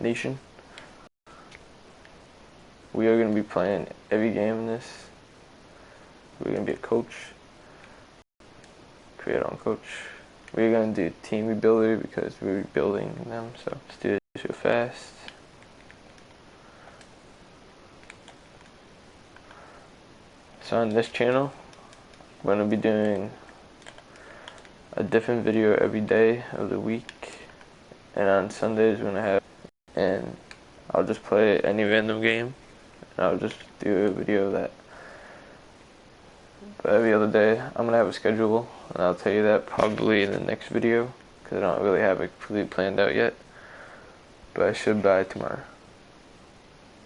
Nation. We are going to be playing every game in this. We're going to be a coach. Create our own coach. We're going to do team rebuilder because we're rebuilding them. So let's do this real fast. So on this channel, we're going to be doing a different video every day of the week. And on Sundays, we're going to have, and I'll just play any random game. And I'll just do a video of that. But every other day, I'm going to have a schedule, and I'll tell you that probably in the next video, because I don't really have it completely planned out yet. But I should by tomorrow.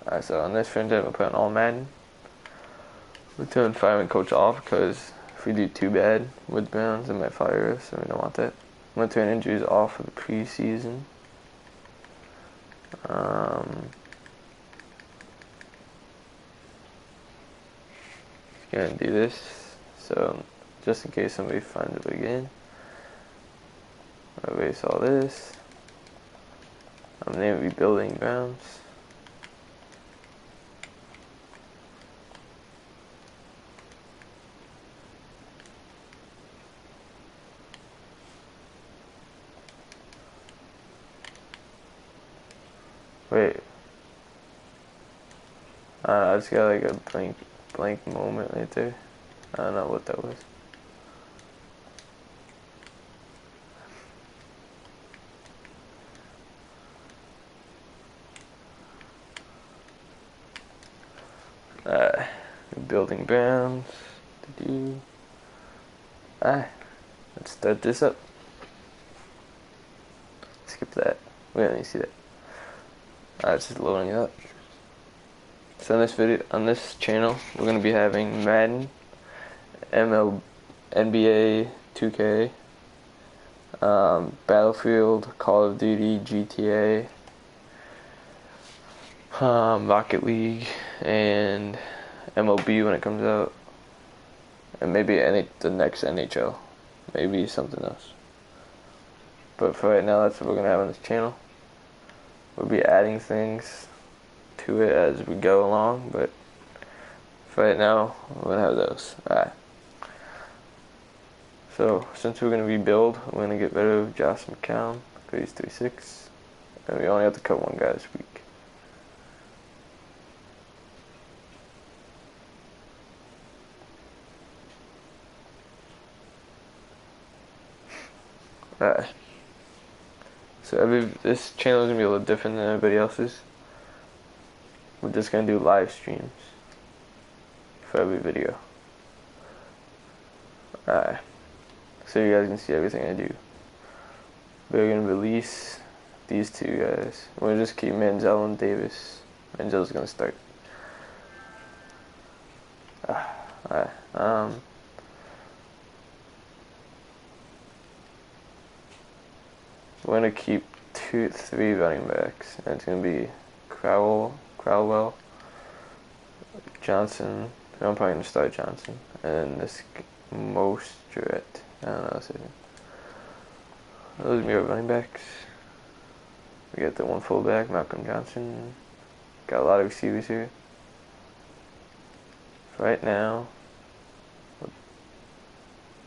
Alright, so on this friend, I'm going to put on all Madden. We're doing firing coach off, because if we do too bad with Browns, they might fire us, and we don't want that. I'm going to turn injuries off for the preseason. Gonna do this, so just in case somebody finds it again. I erase all this. I'm naming rebuilding Browns. Wait. I just got like a blank moment right there. I don't know what that was. Building Browns. Let's start this up. Skip that. We don't need to see that. It's just loading it up. So in this video, on this channel, we're going to be having Madden, NBA 2K, Battlefield, Call of Duty, GTA, Rocket League, and MLB when it comes out, and maybe the next NHL, maybe something else. But for right now, that's what we're going to have on this channel. We'll be adding things to it as we go along, but for right now, we're going to have those. Alright. So, since we're going to rebuild, we're going to get rid of Josh McCown, because he's 3-6, and we only have to cut one guy this week. Alright. So this channel is going to be a little different than everybody else's. We're just going to do live streams for every video. Alright. So you guys can see everything I do. We're going to release these two guys. We'll just keep Manziel and Davis. Manziel's going to start. Alright. We're going to keep 3 running backs. And it's going to be Crowell, Johnson. I'm probably going to start Johnson. And this Mostert. I don't know. Those are our running backs. We got the one fullback, Malcolm Johnson. Got a lot of receivers here. Right now, we'll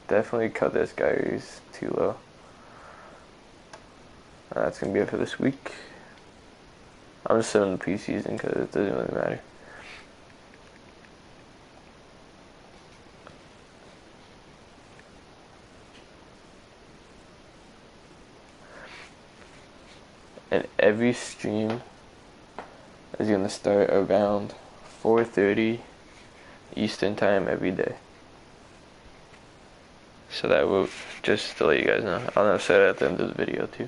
definitely cut this guy. He's too low. That's going to be it for this week. I'm just setting the preseason because it doesn't really matter. And every stream is going to start around 4:30 Eastern time every day. So that will, just to let you guys know. I'll say that at the end of the video too.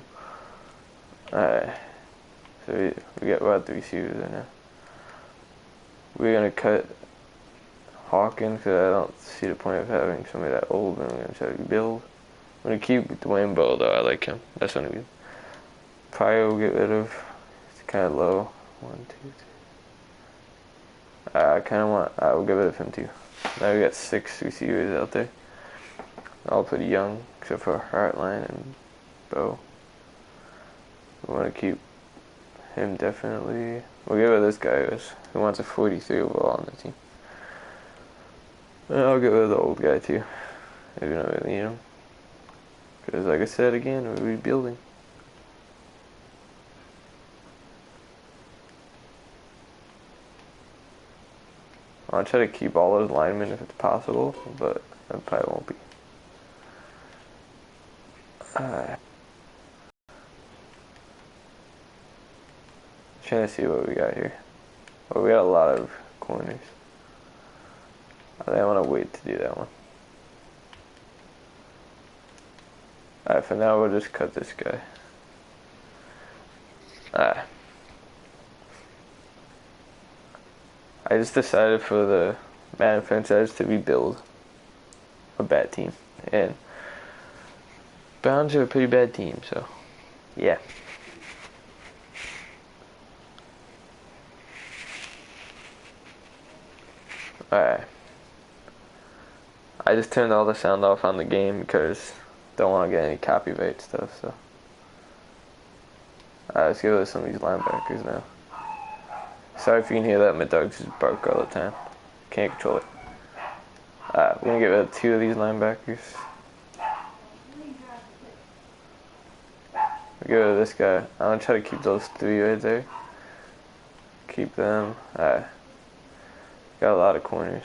Alright. So we're at the receivers right now. We're going to cut Hawkins because I don't see the point of having somebody that old, and we're going to try to rebuild. I'm going to keep Dwayne Bowe though. I like him. That's what I'm going to do. Pryor will get rid of. It's kind of low. 1, 2, 3. I kind of want. I will get rid of him too. Now we got 6 receivers out there. All pretty young, except for Hartline and Bowe. We want to keep him definitely. We'll get rid of this guy who wants a 43 overall on the team. And I'll get rid of the old guy too, if you don't really need him. Because like I said again, we're rebuilding. I'll try to keep all those linemen if it's possible, but that probably won't be. Trying to see what we got here. Well, we got a lot of corners. I think I want to wait to do that one. Alright, for now we'll just cut this guy. I just decided for the Madden franchise to rebuild a bad team. And Browns are a pretty bad team, so yeah. Alright. I just turned all the sound off on the game because don't want to get any copyright stuff, so. Alright, let's get rid of some of these linebackers now. Sorry if you can hear that, my dogs just bark all the time. Can't control it. Alright, we're gonna get rid of 2 of these linebackers. We'll get rid of this guy. I'm gonna try to keep those 3 right there. Keep them. Alright. Got a lot of corners.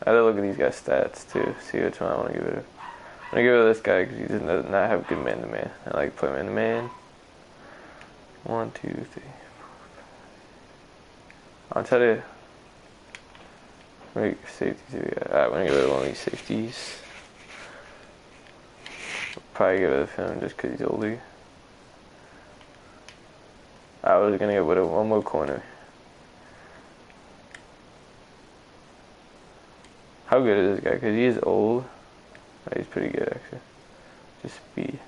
I had to look at these guys' stats too, see which one I want to get rid of. I'm gonna get rid of this guy because he does not have good man-to-man. I like to play man-to-man. 1, 2, 3. I'll try to make safeties. Alright, we're gonna get rid of one of these safeties. Probably get rid of him just because he's older. I was gonna get rid of one more corner. How good is this guy? Because he is old. Oh, he's pretty good actually. Just speed.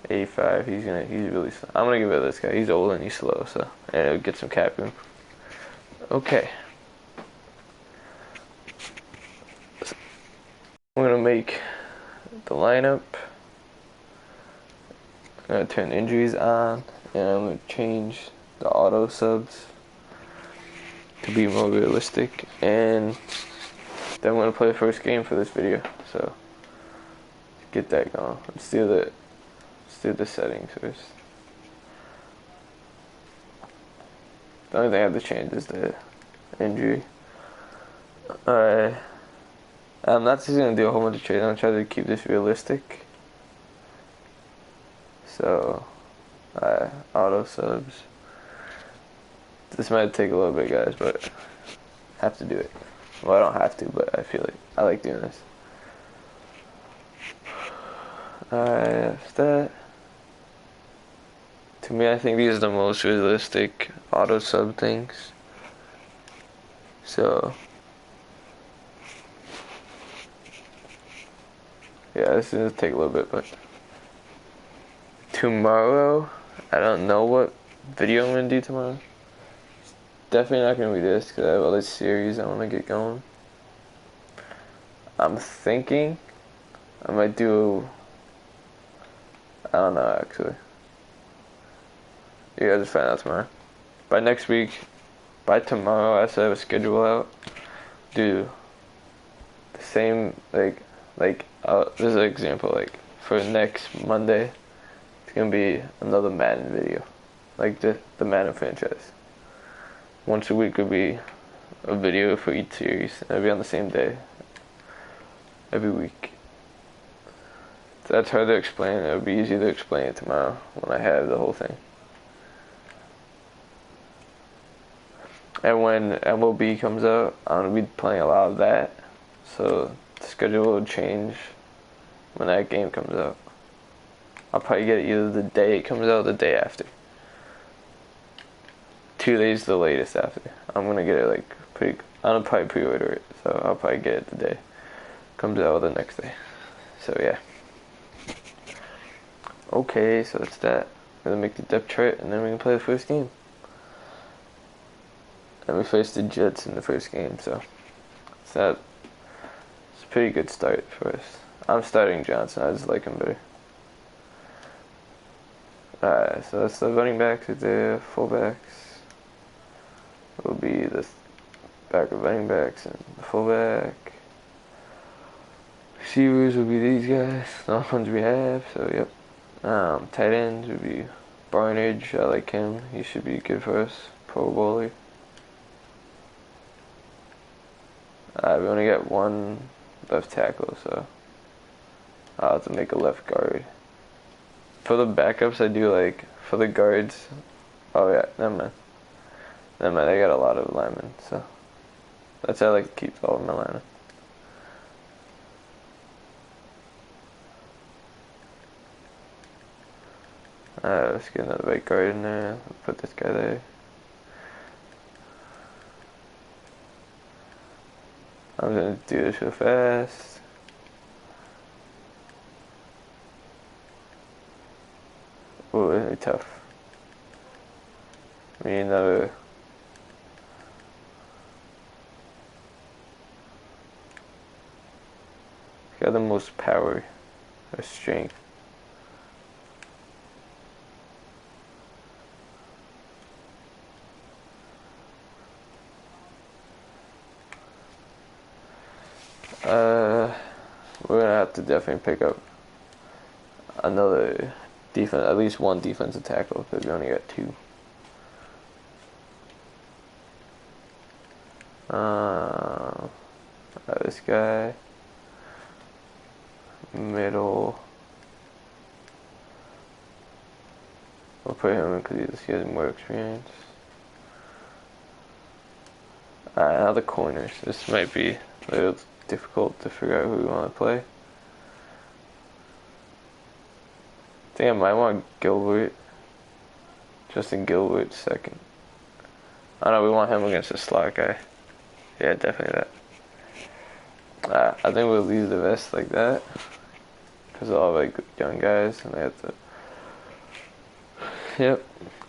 85. He's really slow. I'm gonna get rid of this guy. He's old and he's slow, so and it'll get some cap room. Okay. I'm gonna make the lineup. I'm gonna turn injuries on, and I'm gonna change the auto subs to be more realistic, and then I'm gonna play the first game for this video. So get that going. Let's do the settings first. The only thing I have to change is the injury. Alright. I'm not just gonna do a whole bunch of trades. I'm gonna try to keep this realistic. So, auto subs. This might take a little bit, guys, but I have to do it. Well, I don't have to, but I feel like I like doing this. That's that. To me, I think these are the most realistic auto sub things. So, yeah, this is gonna take a little bit, but tomorrow, I don't know what video I'm gonna do tomorrow. It's definitely not gonna be this because I have other series I want to get going. I'm thinking I might do. I don't know actually. You guys will find out tomorrow. By next week, by tomorrow, I should have a schedule out. Do the same this is an example. Like for next Monday, it's gonna be another Madden video, like the Madden franchise. Once a week would be a video for each series. It'll be on the same day every week. That's hard to explain. It would be easy to explain it tomorrow when I have the whole thing. And when MLB comes out, I'm going to be playing a lot of that. So the schedule will change when that game comes out. I'll probably get it either the day it comes out or the day after. 2 days the latest after. I'm going to get it I'm going to probably pre-order it. So I'll probably get it the day it comes out or the next day. So yeah. Okay, so that's that. I'm going to make the depth chart and then we can play the first game. And we faced the Jets in the first game, so it's a pretty good start for us. I'm starting Johnson. I just like him better. Alright, so that's the running backs right there. Fullbacks will be the back of running backs and the fullback. Receivers will be these guys, the ones we have, so yep. Tight ends would be Barnage. I like him. He should be good for us. Pro bowler. We only got one left tackle, so I'll have to make a left guard. For the backups, I do like, for the guards, oh yeah, never mind. Never mind, I got a lot of linemen, so that's how I like to keep all of my linemen. Let's get another right guard in there. Put this guy there. I'm gonna do this real fast. Ooh, it's gonna be tough. We need another. Got the most power or strength. We're gonna have to definitely pick up another defense, at least one defensive tackle, because we only got two. This guy, middle. We'll put him in because he has more experience. Now the corners. This might be a little difficult to figure out who we want to play. I think I might want Gilbert. Justin Gilbert second. I know we want him against the slot guy. Yeah, definitely that. I think we'll leave the rest like that. Because all like young guys and they have to.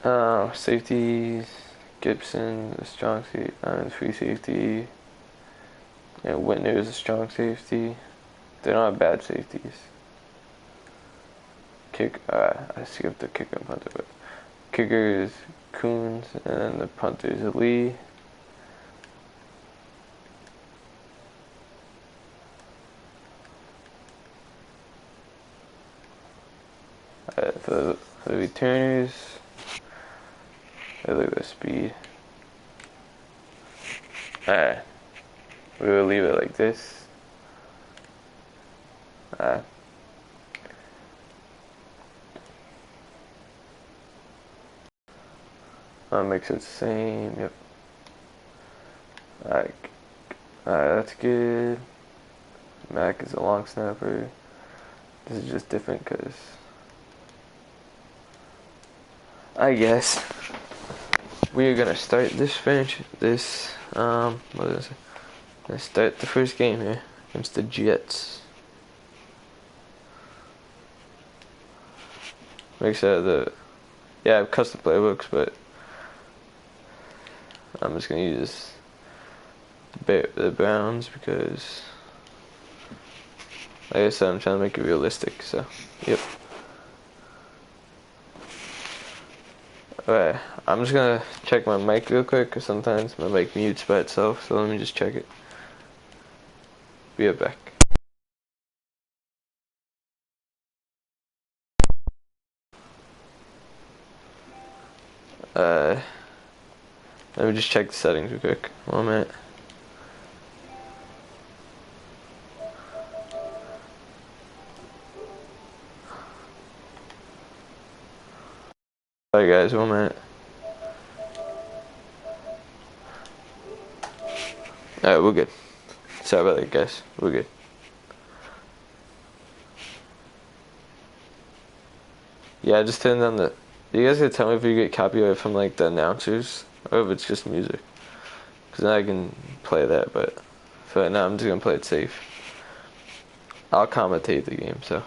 Yep. Safeties. Gibson, the strong safety, free safety. And Whitner is a strong safety. They're not bad safeties. I skipped the kicker and punter, but kicker is Coons, and the punter is Lee. For the returners, look at the speed. Alright, we will leave it like this. I'll make sure it's the same. Yep. Alright, that's good. Mac is a long snapper. This is just different because I guess we are gonna start this what is it? Gonna start the first game here against the Jets. Make sure I have custom playbooks, but I'm just gonna use the Browns because, like I said, I'm trying to make it realistic. So, yep. Alright, I'm just gonna check my mic real quick because sometimes my mic mutes by itself. So let me just check it. Be right back. Let me just check the settings real quick. 1 minute. Alright guys, 1 minute. Alright, we're good. Sorry about that guys, we're good. Yeah, I just turned on the... You guys can tell me if you get copyright from like the announcers or if it's just music. Because then I can play that, but for right now I'm just going to play it safe. I'll commentate the game, so...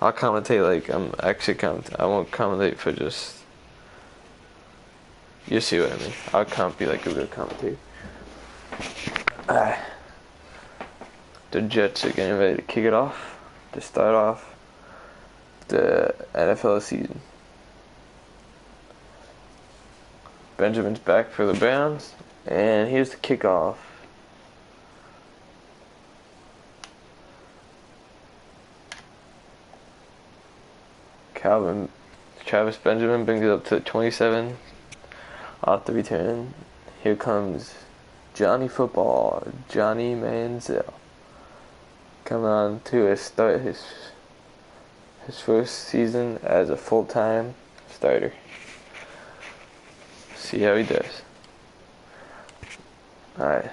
I'll commentate like I'm actually commentating. I won't commentate for just... You see what I mean. I'll be like a real commentator. The Jets are getting ready to kick it off. To start off. the NFL season. Benjamin's back for the Browns, and here's the kickoff. Travis Benjamin brings it up to 27 off the return. Here comes Johnny Football, Johnny Manziel, coming on to start his first season as a full-time starter. See how he does. Alright.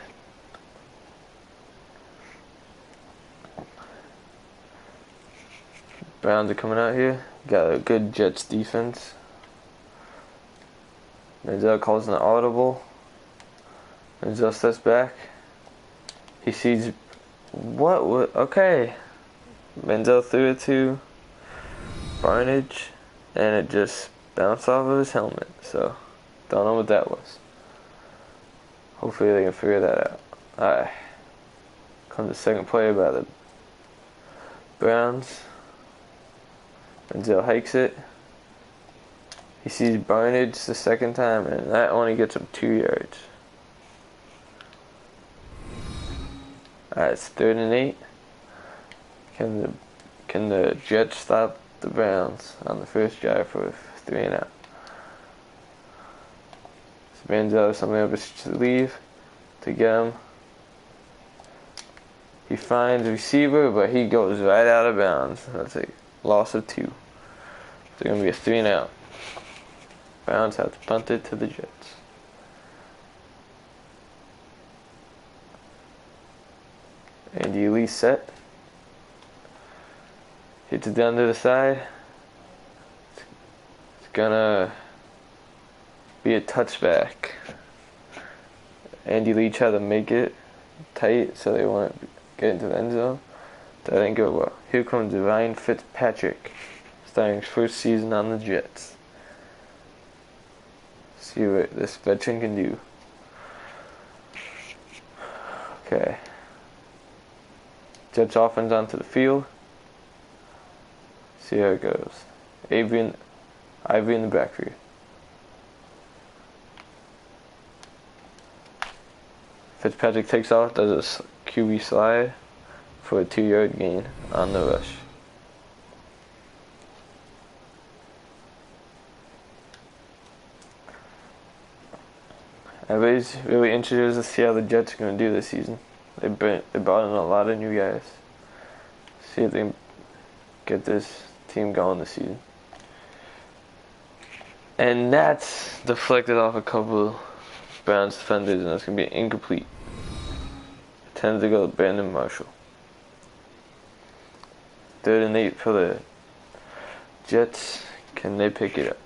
Browns are coming out here. Got a good Jets defense. Manziel calls an audible. Manziel steps back. He sees okay. Manziel threw it to Barnage, and it just bounced off of his helmet. So, don't know what that was. Hopefully they can figure that out. Alright. Comes the second play by the Browns. Manziel hikes it. He sees Barnage the second time, and that only gets him 2 yards. Alright, it's 3rd and 8. Can the Jets stop the Browns on the first drive for 3 and out? So Manziel has something up his sleeve to get him. He finds receiver, but he goes right out of bounds. That's a loss of 2. It's going to be a 3 and out. Browns have to punt it to the Jets. Andy Lee set. Hits it down to the side. It's gonna be a touchback. Andy Lee tried to make it tight so they won't get into the end zone. That didn't go well. Here comes Ryan Fitzpatrick, starting his first season on the Jets. See what this veteran can do. Okay. Jets offense onto the field. See how it goes. Ivy in the backfield. Fitzpatrick takes off, does a QB slide for a 2-yard gain on the rush. Everybody's really interested to see how the Jets are going to do this season. They brought in a lot of new guys. See if they can get this team going this season. And that's deflected off a couple Browns defenders, and that's going to be incomplete. It tends to go to Brandon Marshall. 3rd and 8 for the Jets. Can they pick it up?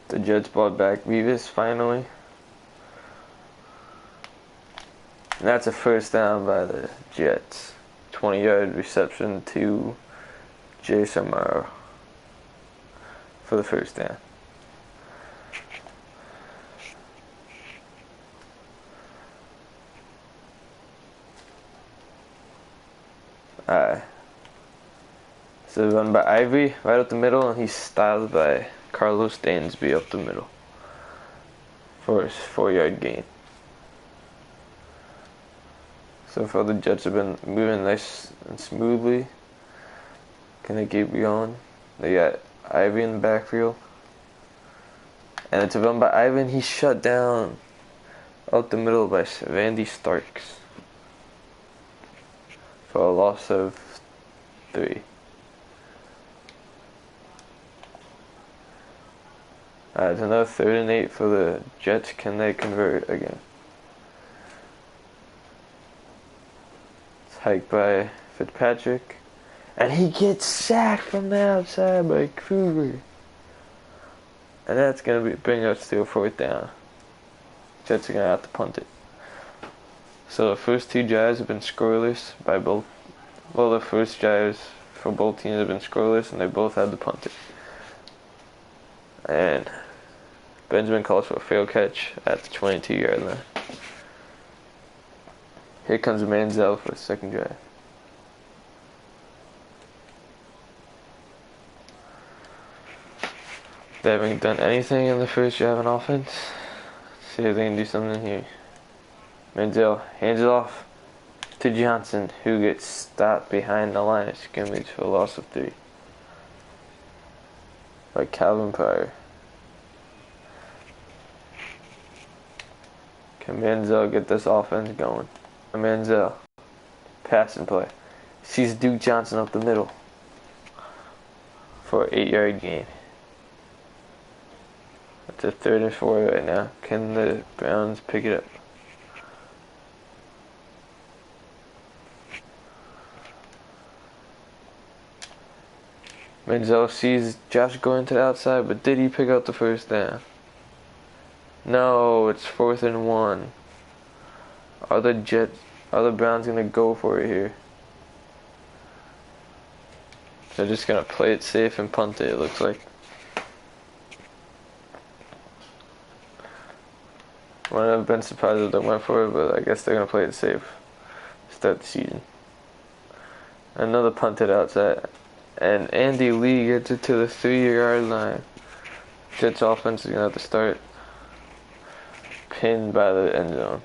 The Jets brought back Revis finally. And that's a first down by the Jets. 20-yard reception to Jay Samaro for the first down. Alright. So run by Ivy right up the middle, and he's styled by Carlos Dansby up the middle for his 4-yard gain. So far the Jets have been moving nice and smoothly. Can they keep going? They got Ivy in the backfield. And it's a run by Ivan. He's shut down out the middle by Randy Starks for a loss of 3. It's another 3rd and 8 for the Jets. Can they convert again? It's hiked by Fitzpatrick. And he gets sacked from the outside by Kruger. And that's going to bring us to a 4th down. Jets are going to have to punt it. So the first 2 drives have been scoreless by both. Well, the first drives for both teams have been scoreless, and they both had to punt it. And Benjamin calls for a fail catch at the 22-yard line. Here comes Manziel for a second drive. They haven't done anything in the first drive on offense. See if they can do something here. Manziel hands it off to Johnson, who gets stopped behind the line of scrimmage for a loss of 3 by Calvin Pryor. Can Manziel get this offense going? Manziel, passing play, sees Duke Johnson up the middle for an 8-yard gain. It's a 3rd and 4 right now. Can the Browns pick it up? Manziel sees Josh going to the outside, but did he pick up the first down? No, it's 4th and 1. Are the Browns gonna go for it here? They're just gonna play it safe and punt it looks like. Wouldn't have been surprised if they went for it, but I guess they're gonna play it safe. Start the season. Another punted outside. And Andy Lee gets it to the 3-yard line. Jets offense is gonna have to start. Pinned by the end zone.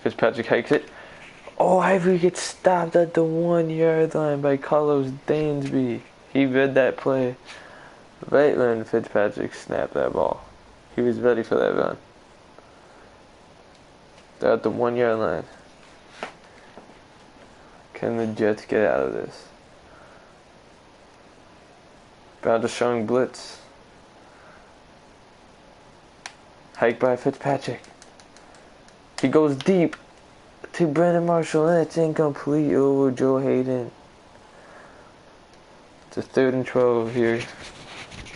Fitzpatrick hikes it. Oh, Ivory gets stopped at the 1-yard line by Carlos Dansby. He read that play right when Fitzpatrick snapped that ball. He was ready for that run. They're at the 1-yard line. Can the Jets get out of this? Browns are showing blitz. Hike by Fitzpatrick. He goes deep to Brandon Marshall, and it's incomplete over Joe Hayden. It's a 3rd and 12 here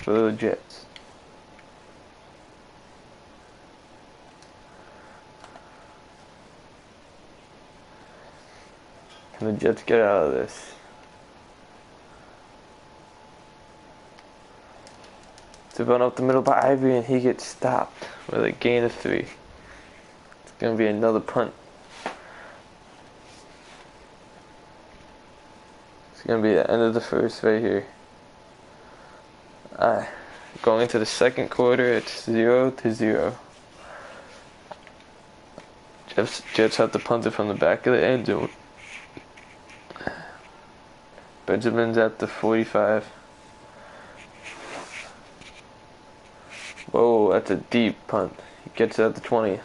for the Jets. Can the Jets get out of this? It's a run up the middle by Ivory, and he gets stopped with a gain of 3. It's going to be another punt. It's going to be the end of the first right here. Going into the second quarter, it's 0-0. Jets have to punt it from the back of the end zone. Benjamin's at the 45. Whoa, that's a deep punt. He gets it at the 20.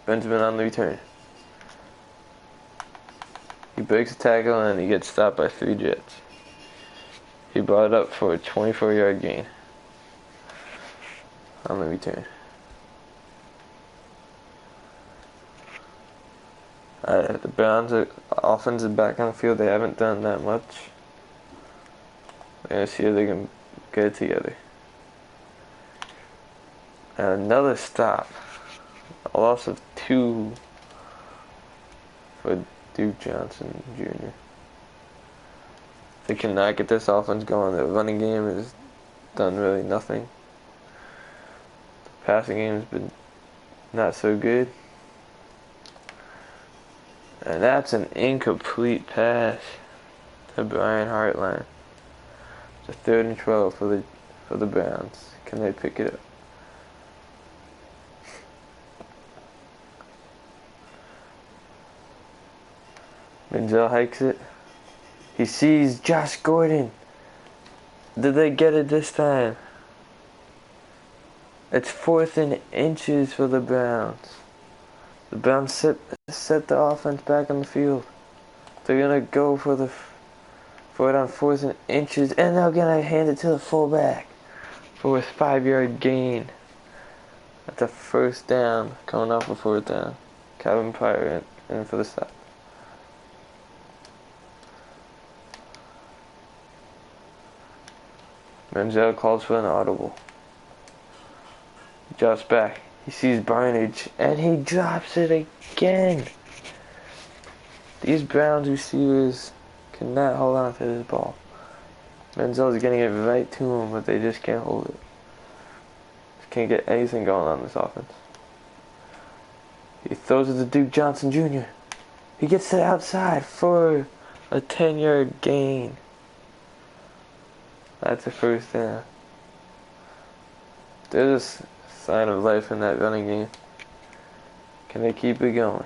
Benjamin on the return. He breaks a tackle and he gets stopped by 3 Jets. He brought it up for a 24-yard gain on the return. The Browns offense is back on the field. They haven't done that much. They're going to see if they can get it together. And another stop. A loss of 2 for Duke Johnson Jr. They cannot get this offense going. The running game has done really nothing. The passing game has been not so good. And that's an incomplete pass to Brian Hartline. It's a 3rd and 12 for the Browns. Can they pick it up? Manziel hikes it. He sees Josh Gordon. Did they get it this time? It's 4th and inches for the Browns. The Browns set the offense back on the field. They're gonna go for it on 4th and inches, and they're gonna hand it to the fullback for a 5-yard gain. That's a 1st down, coming off a 4th down. Calvin Pryor in for the stop. Manziel calls for an audible. He drops back. He sees Barnage, and he drops it again. These Browns receivers cannot hold on to this ball. Manziel is getting it right to him, but they just can't hold it. can't get anything going on this offense. He throws it to Duke Johnson Jr. He gets to the outside for a 10-yard gain. That's a first down. There's a sign of life in that running game. Can they keep it going?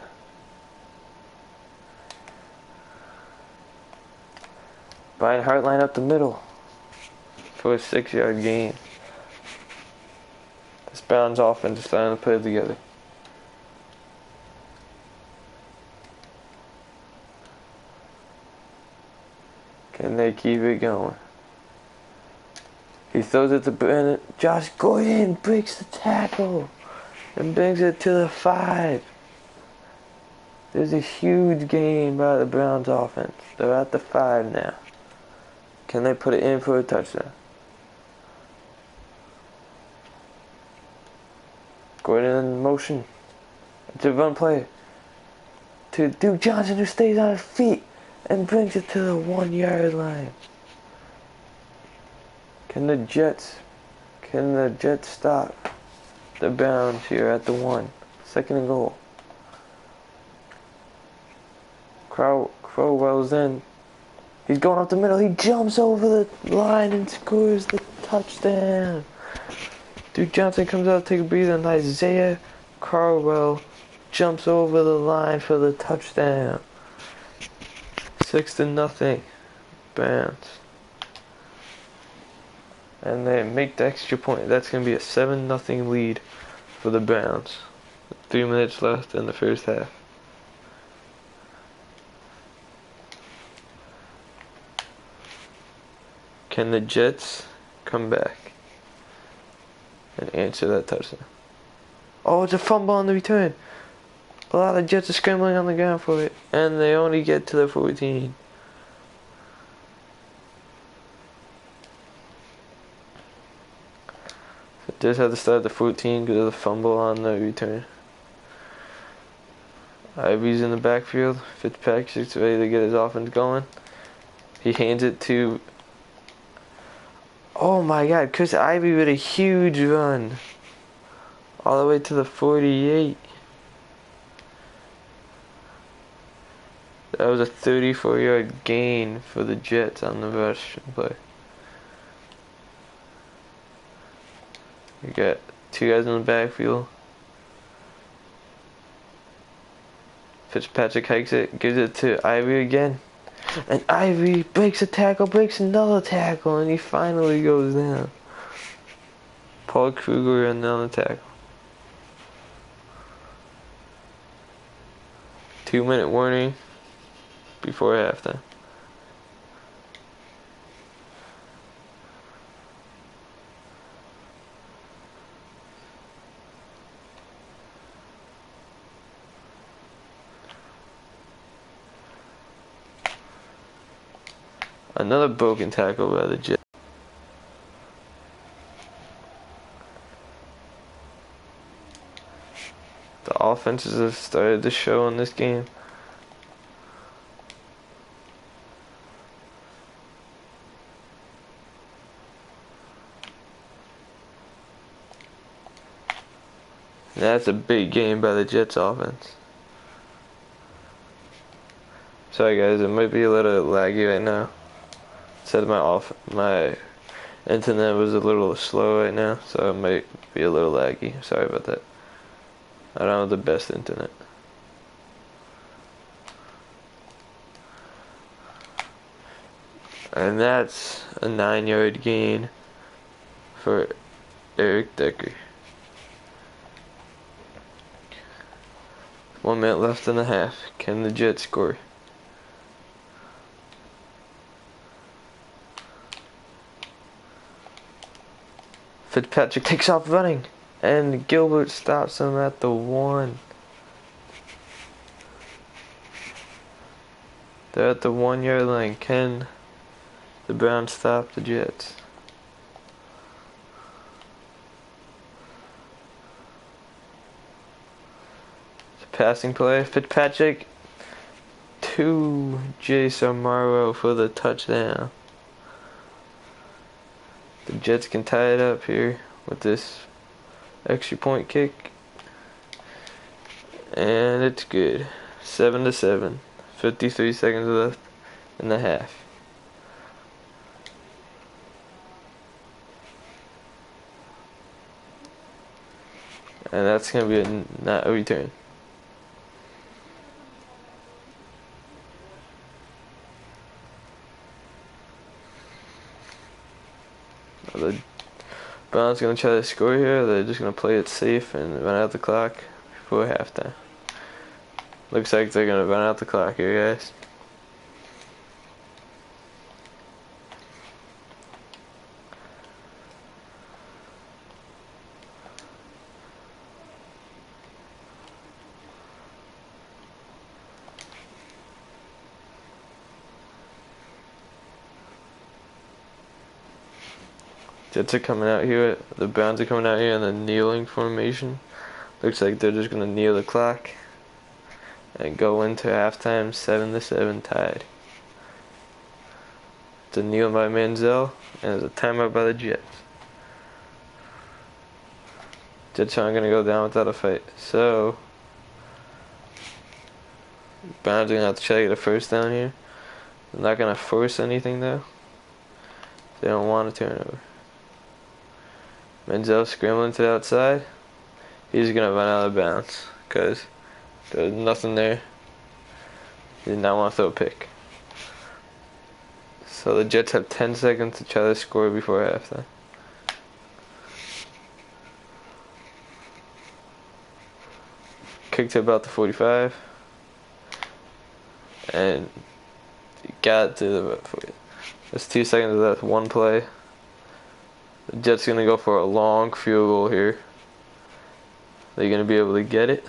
Brian Hartline up the middle for a 6-yard gain. This Browns offense is starting to put it together. Can they keep it going? He throws it to Brandon. Josh Gordon breaks the tackle and brings it to the 5. There's a huge gain by the Browns offense. They're at the 5 now. Can they put it in for a touchdown? Gordon in motion. It's a run play to Duke Johnson, who stays on his feet and brings it to the 1-yard line. Can the Jets stop the Browns here at the 1? 2nd and goal. Crowell's in. He's going up the middle. He jumps over the line and scores the touchdown. Duke Johnson comes out to take a breather, and Isaiah Crowell jumps over the line for the touchdown. 6-0 Browns. And they make the extra point. That's going to be a 7-0 lead for the Browns. 3 minutes left in the first half. Can the Jets come back and answer that touchdown? Oh, it's a fumble on the return. A lot of Jets are scrambling on the ground for it, and they only get to the 14. So Jets have to start at the 14 because of the fumble on the return. Ivy's in the backfield. Fitzpatrick's ready to get his offense going. He hands it to... Oh my God, Chris Ivy with a huge run. All the way to the 48. That was a 34-yard gain for the Jets on the rush play. You got 2 guys in the backfield. Fitzpatrick hikes it, gives it to Ivy again. And Ivy breaks a tackle, breaks another tackle, and he finally goes down. Paul Kruger another tackle. 2-minute warning before halftime. Another broken tackle by the Jets. The offenses have started to show in this game. That's a big game by the Jets offense. Sorry guys, it might be a little laggy right now. Said my internet was a little slow right now, so it might be a little laggy. Sorry about that. I don't have the best internet. And that's a 9-yard gain for Eric Decker. 1 minute left in the half. Can the Jets score? Fitzpatrick takes off running, and Gilbert stops him at the 1. They're at the 1-yard line. Can the Browns stop the Jets? It's a passing play. Fitzpatrick to Jason Morrow for the touchdown. The Jets can tie it up here with this Extra point kick. And it's good. 7-7. 53 seconds left in the half. And that's going to be not a return. The Browns going to try to score here. They're just going to play it safe and run out the clock before halftime. Looks like they're going to run out the clock here, guys. Jets are coming out here. The Browns are coming out here in the kneeling formation. Looks like they're just gonna kneel the clock and go into halftime 7-7 tied. It's a kneel by Manziel and it's a timeout by the Jets. Jets aren't gonna go down without a fight. So Browns are gonna have to try to get a first down here. They're not gonna force anything though. They don't want a turnover. Manziel scrambling to the outside. He's gonna run out of bounds because there's nothing there. He did not want to throw a pick. So the Jets have 10 seconds to try to score before halftime. Kicked to about the 45. And he got to the 40. There's 2 seconds left, one play. The Jets gonna go for a long field goal here. They're gonna be able to get it.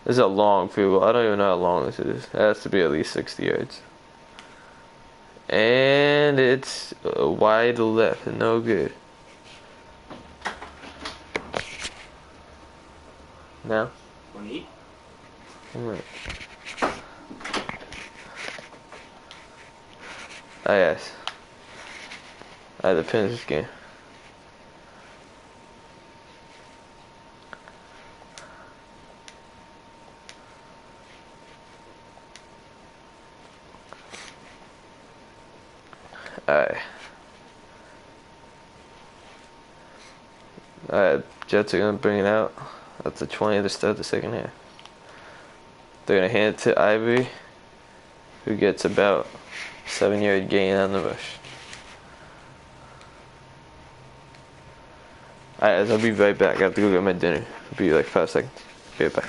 This is a long field goal. I don't even know how long this is. It has to be at least 60 yards. And it's wide left, no good. Now? 28? Alright. Ah, yes. I had to finish this game. Alright. Jets are gonna bring it out. That's the 20 to start the second half. They're gonna hand it to Ivory, who gets about 7-yard gain on the rush. Alright, I'll be right back. I have to go get my dinner. It'll be like 5 seconds. Be right back.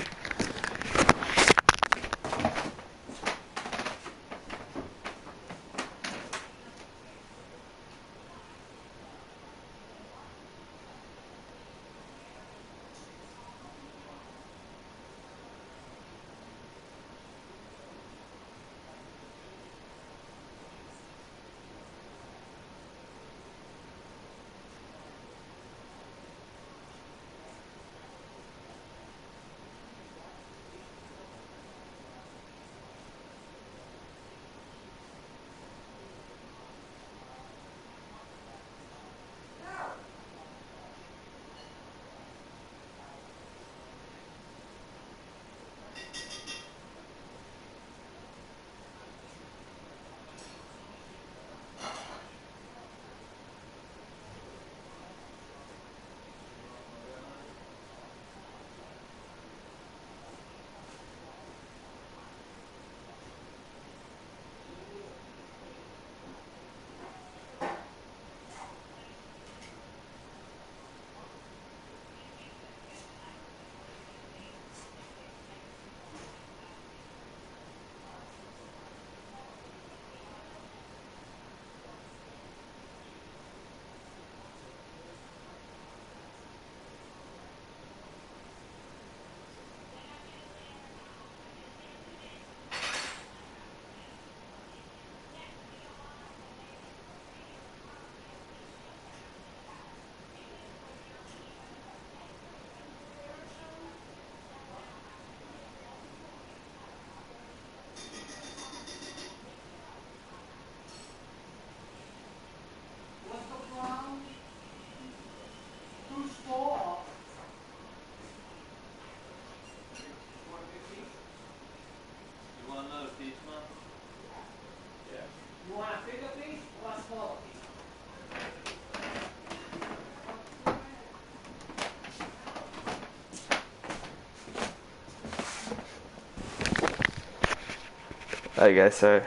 Alright guys, sorry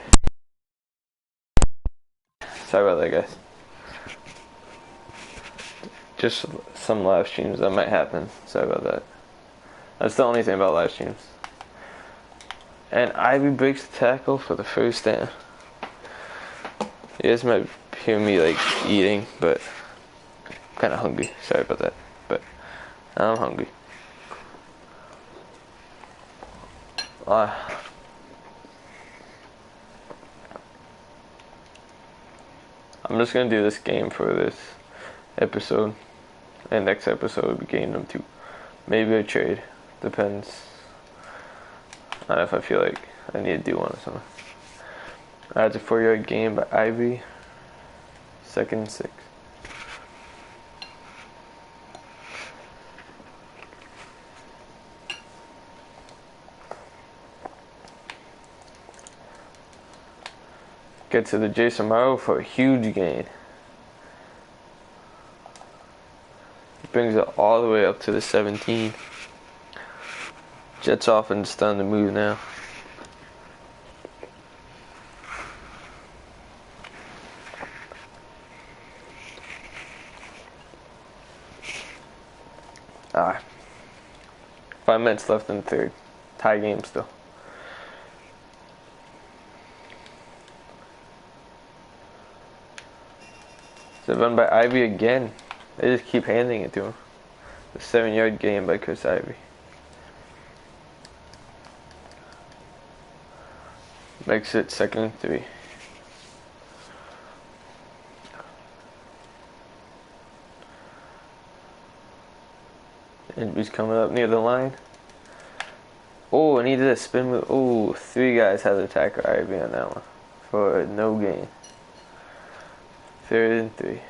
about that guys. Just some live streams that might happen. Sorry about that. That's the only thing about live streams. And Ivy breaks the tackle for the first down. You guys might hear me like eating, but I'm kind of hungry. Sorry about that, but I'm hungry. I'm just gonna do this game for this episode, and next episode will be game number 2. Maybe a trade, depends on if I feel like I need to do one or something. It's a 4-yard game by Ivy. 2nd and 6. Get to the Jason Morrow for a huge gain. Brings it all the way up to the 17. Jets offense starting to move now. Ah. 5 minutes left in the third. Tie game still. So run by Ivy again. They just keep handing it to him. The 7-yard gain by Chris Ivy. Makes it 2nd and 3. And he's coming up near the line. Oh, and he did a spin move. Oh, 3 guys had to attack Ivy on that one for no gain. 3rd and 3.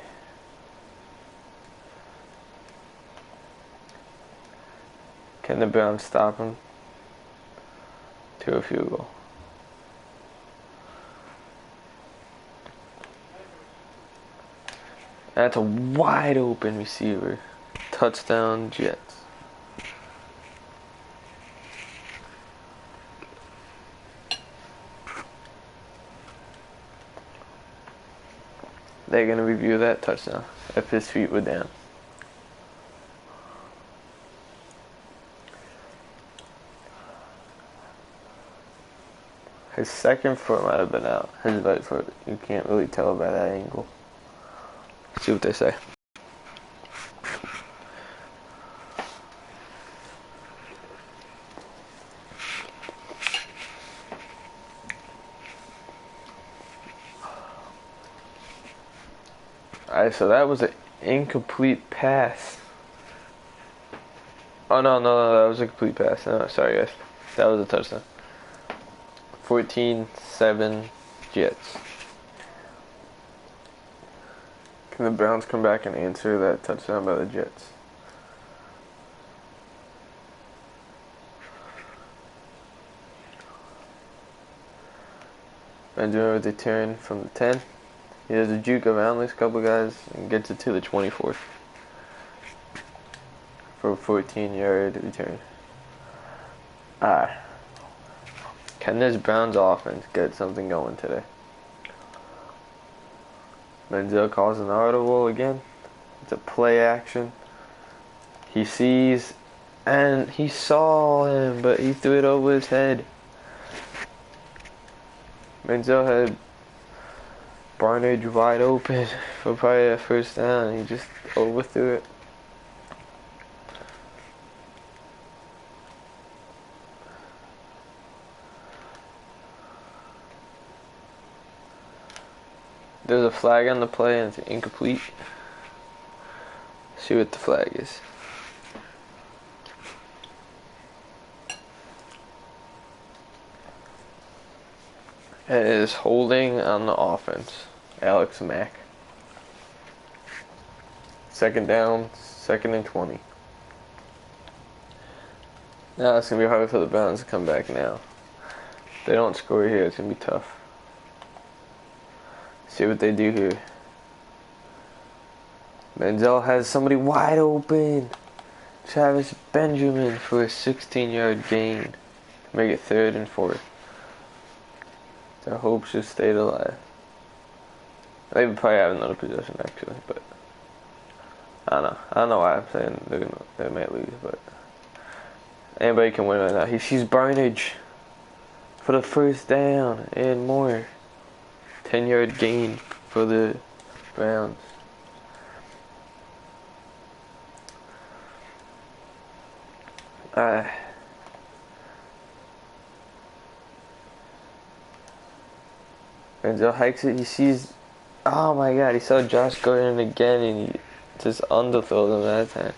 Can the Browns stop him to a field goal? That's a wide open receiver. Touchdown Jets. They're gonna review that touchdown if his feet were down. His second foot might have been out. His right foot, you can't really tell by that angle. Let's see what they say. Alright, so that was an incomplete pass. Oh no, that was a complete pass. No, sorry guys. That was a touchdown. 14-7 Jets. Can the Browns come back and answer that touchdown by the Jets? Benjamin with the turn from the 10. He does a juke around these couple guys and gets it to the 24 for a 14-yard return. Can this Browns offense get something going today? Manziel calls an audible again. It's a play action. He sees, and he saw him, but he threw it over his head. Manziel had Barnage wide open for probably a first down, and he just overthrew it. There's a flag on the play and it's incomplete. See what the flag is. It is holding on the offense. Alex Mack. 2nd down, 2nd and 20. Now it's going to be hard for the Browns to come back now. If they don't score here, it's gonna be tough. See what they do here. Manziel has somebody wide open. Travis Benjamin for a 16-yard gain to make it 3rd and 4. Their hopes just stayed alive. They would probably have another possession actually, but I don't know. I don't know why I'm saying they might lose, but anybody can win right now. He sees Barnage for the 1st down and more. 10-yard gain for the Browns. Manziel hikes it. He sees. Oh my God! He saw Josh Gordon again, and he just underthrows him that time.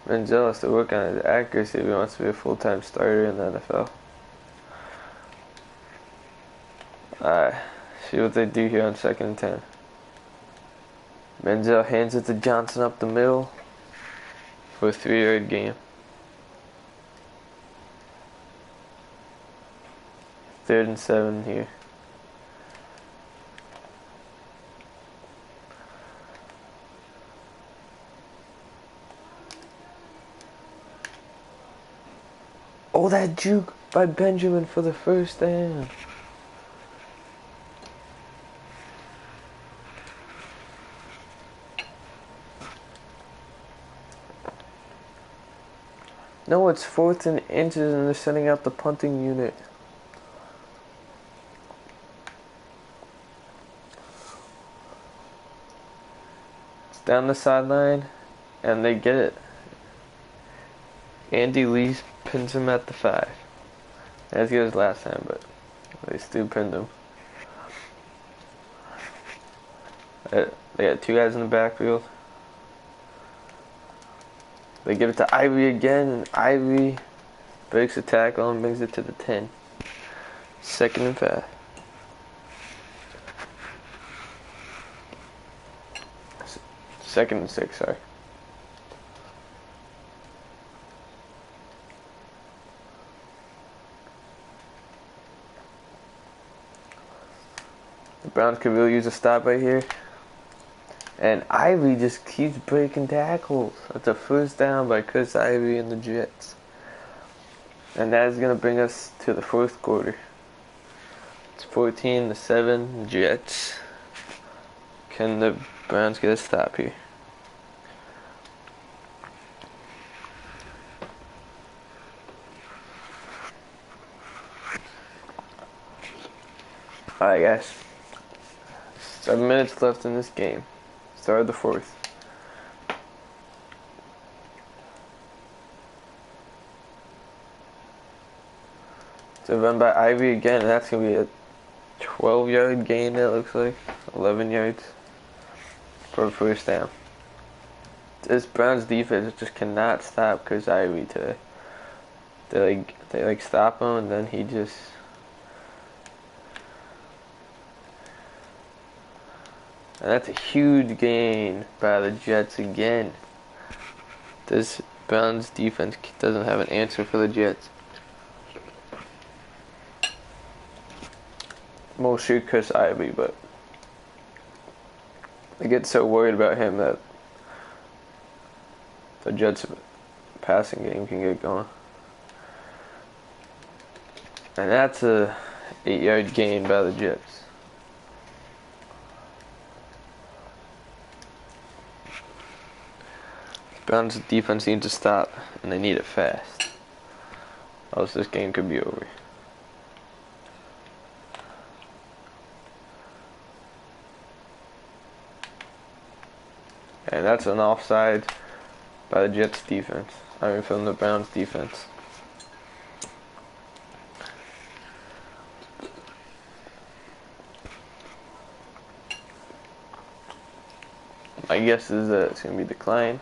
Manziel has to work on his accuracy if he wants to be a full-time starter in the NFL. Alright, see what they do here on 2nd and 10. Manziel hands it to Johnson up the middle for a 3-yard gain. 3rd and 7 here. Oh, that juke by Benjamin for the 1st down. No, it's 4th and inches and they're sending out the punting unit. It's down the sideline and they get it. Andy Lee pins him at the 5. As good as last time, but they still pinned him. They got 2 guys in the backfield. They give it to Ivy again, and Ivy breaks a tackle and brings it to the 10. 2nd and 5. Second and 6, sorry. The Browns could really use a stop right here. And Ivy just keeps breaking tackles. That's a 1st down by Chris Ivy and the Jets. And that is going to bring us to the 4th quarter. It's 14-7 Jets. Can the Browns get a stop here? Alright guys. 7 minutes left in this game. Start of the 4th. So run by Ivy again, and that's going to be a 12-yard gain, it looks like. 11 yards for a 1st down. This Browns defense just cannot stop Chris Ivy today. They stop him, and then he just... And that's a huge gain by the Jets again. This Browns defense doesn't have an answer for the Jets. Most shoot Chris Ivy, but they get so worried about him that the Jets passing game can get going. And that's a 8-yard gain by the Jets. Browns defense needs to stop, and they need it fast. Or else this game could be over. And that's an offside by the Jets defense. I mean, from the Browns defense. My guess is that it's going to be declined.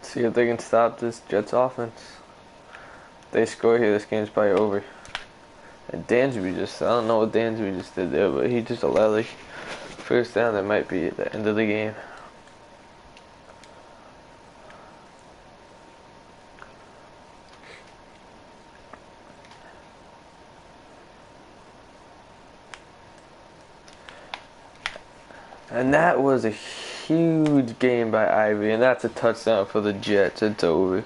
See if they can stop this Jets offense. If they score here, this game's probably over. And Dansby I don't know what Dansby just did there, but he just allowed like 1st down. That might be at the end of the game. And that was a huge game by Ivy, and that's a touchdown for the Jets. It's over.